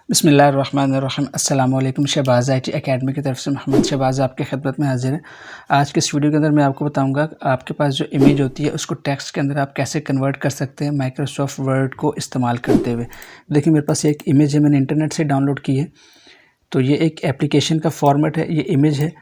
बिस्मिल्लाहिर्रहमानिर्रहीम। अस्सलाम वालेकुम। शहबाज़ IT एकेडमी की तरफ से मोहम्मद शहबाज़ आपके खिदमत में हाज़िर है। आज के इस वीडियो के अंदर मैं आपको बताऊंगा आपके पास जो इमेज होती है उसको टेक्स्ट के अंदर आप कैसे कन्वर्ट कर सकते हैं माइक्रोसॉफ्ट वर्ड को इस्तेमाल करते हुए। देखिए मेरे पास एक इमेज है, मैंने इंटरनेट से डाउनलोड की है। तो ये एक एप्लीकेशन का फॉर्मेट है, ये इमेज है।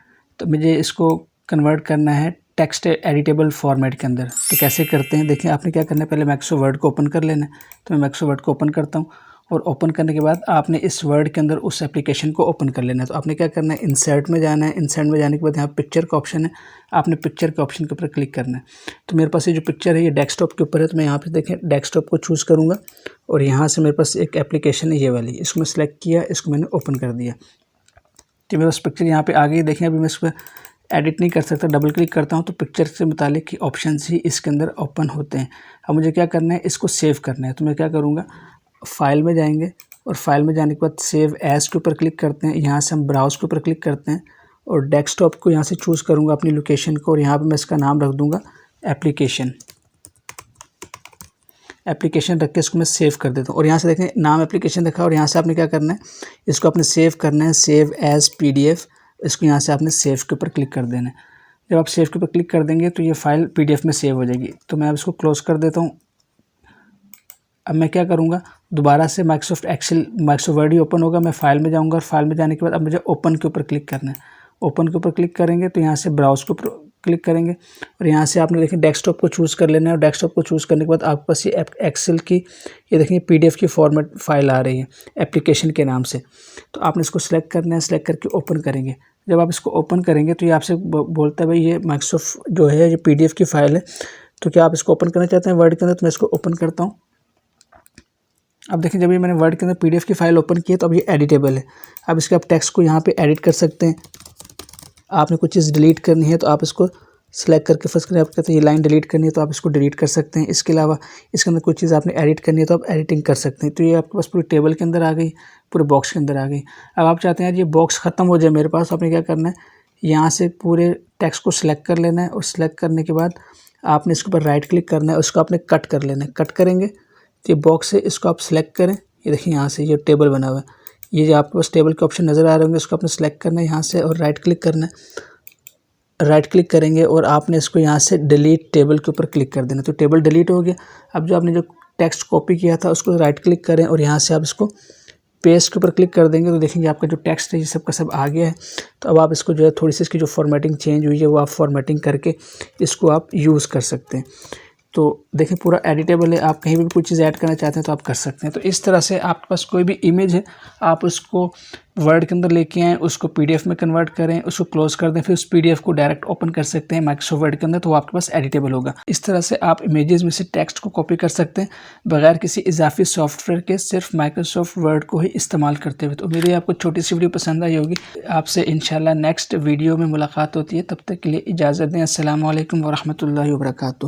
तो मुझे इसको कन्वर्ट करना है टेक्स्ट एडिटेबल फॉर्मेट के अंदर। तो कैसे करते हैं, देखिए आपने क्या करना है, पहले माइक्रोसॉफ्ट वर्ड को ओपन कर लेना है। तो मैं माइक्रोसॉफ्ट वर्ड को ओपन करता हूँ और ओपन करने के बाद आपने इस वर्ड के अंदर उस एप्लीकेशन को ओपन कर लेना है। तो आपने क्या करना है, इंसर्ट में जाना है। इंसर्ट में जाने के बाद यहाँ पिक्चर का ऑप्शन है, आपने पिक्चर के ऑप्शन के ऊपर क्लिक करना है। तो मेरे पास ये जो पिक्चर है ये डेस्कटॉप के ऊपर है। तो मैं यहाँ पे देखें डेस्कटॉप को चूज़ करूँगा और यहाँ से मेरे पास एक एप्लीकेशन है ये वाली, इसको मैं सेलेक्ट किया, इसको मैंने ओपन कर दिया। तो मेरे पास पिक्चर यहाँ पे आ गई। देखें अभी मैं इस पर एडिट नहीं कर सकता, डबल क्लिक करता हूँ तो पिक्चर से मुतालिक ऑप्शंस ही इसके अंदर ओपन होते हैं। अब मुझे क्या करना है, इसको सेव करना है। तो मैं क्या करूँगा, फ़ाइल में जाएंगे और फाइल में जाने के बाद सेव एज़ के ऊपर क्लिक करते हैं। यहाँ से हम ब्राउज़ के ऊपर क्लिक करते हैं और डेस्कटॉप को यहाँ से चूज़ करूँगा अपनी लोकेशन को, और यहाँ पे मैं इसका नाम रख दूँगा एप्लीकेशन रख के इसको मैं सेव कर देता हूँ। और यहाँ से देखें नाम एप्लीकेशन रखा, और यहाँ से आपने क्या करना है, इसको आपने सेव करना है, सेव एज़ PDF। इसको यहाँ से आपने सेव के ऊपर क्लिक कर देना है। जब आप सेव के ऊपर क्लिक कर देंगे तो ये फ़ाइल PDF में सेव हो जाएगी। तो मैं अब इसको क्लोज़ कर देता हूँ। अब मैं क्या करूँगा, दोबारा से माइक्रोसॉफ्ट वर्ड ही ओपन होगा। मैं फ़ाइल में जाऊँगा और फाइल में जाने के बाद अब मुझे ओपन के ऊपर क्लिक करना है। ओपन के ऊपर क्लिक करेंगे तो यहाँ से ब्राउज़ के ऊपर क्लिक करेंगे और यहाँ से आपने देखिए डेस्कटॉप को चूज़ कर लेना है। और डेस्कटॉप को चूज़ करने के बाद आपके पास ये एक्सेल की ये देखिए PDF की फॉर्मेट फाइल आ रही है एप्लीकेशन के नाम से। तो आपने इसको सेलेक्ट करना है, सेलेक्ट करके ओपन करेंगे। जब आप इसको ओपन करेंगे तो ये आपसे बोलता है भाई ये माइक्रोसॉफ्ट जो है ये PDF की फ़ाइल है, तो क्या आप इसको ओपन करना चाहते हैं वर्ड के अंदर। तो मैं इसको ओपन करता हूँ। अब देखिए जब ये मैंने वर्ड के अंदर PDF की फ़ाइल ओपन की है तो अब ये एडिटेबल है। अब इसके आप टेक्स्ट को यहाँ पे एडिट कर सकते हैं। आपने कुछ चीज़ डिलीट करनी है तो आप इसको सेलेक्ट करके फर्स्ट करें, आप कहते हैं ये लाइन डिलीट करनी है तो आप इसको डिलीट कर सकते हैं। इसके अलावा इसके अंदर कुछ चीज़ आपने एडिट करनी है तो आप एडिटिंग कर सकते हैं। तो ये आपके पास पूरी टेबल के अंदर आ गई, पूरे बॉक्स के अंदर आ गई। अब आप चाहते हैं ये बॉक्स ख़त्म हो जाए मेरे पास, आपने क्या करना है, यहाँ से पूरे टेक्स्ट को सिलेक्ट कर लेना है और सिलेक्ट करने के बाद आपने इसके ऊपर राइट क्लिक करना है, उसको आपने कट कर लेना है। कट करेंगे तो ये बॉक्स है, इसको आप सिलेक्ट करें। ये देखिए यहाँ से ये टेबल बना हुआ है, ये जो आपके पास टेबल के ऑप्शन नज़र आ रहे होंगे इसको आपने सेलेक्ट करना है यहाँ से और राइट क्लिक करना है। राइट क्लिक करेंगे और आपने इसको यहाँ से डिलीट टेबल के ऊपर क्लिक कर देना। तो टेबल डिलीट हो गया। अब जो आपने जो टेक्स्ट कॉपी किया था उसको राइट क्लिक करें और यहाँ से आप इसको पेस्ट के ऊपर क्लिक कर देंगे तो देखेंगे आपका जो टेक्स्ट है ये सब का सब आ गया है। तो अब आप इसको जो है थोड़ी सी इसकी जो फॉर्मेटिंग चेंज हुई है वो आप फॉर्मेटिंग करके इसको आप यूज़ कर सकते हैं। तो देखिए पूरा एडिटेबल है, आप कहीं भी कोई चीज़ ऐड करना चाहते हैं तो आप कर सकते हैं। तो इस तरह से आपके पास कोई भी इमेज है आप उसको वर्ड के अंदर लेके आएँ, उसको PDF में कन्वर्ट करें, उसको क्लोज़ कर दें, फिर उस PDF को डायरेक्ट ओपन कर सकते हैं माइक्रोसॉफ्ट वर्ड के अंदर, तो वो आपके पास एडिटेबल होगा। इस तरह से आप इमेजेस में से टेक्स्ट को कॉपी कर सकते हैं बगैर किसी इजाफी सॉफ्टवेयर के, सिर्फ माइक्रोसॉफ्ट वर्ड को ही इस्तेमाल करते हुए। तो उम्मीद है आपको छोटी सी वीडियो पसंद आई होगी। आपसे इंशाल्लाह नेक्स्ट वीडियो में मुलाकात होती है, तब तक के लिए इजाज़त दें। अस्सलामु अलैकुम व रहमतुल्लाहि व बरकातुहू।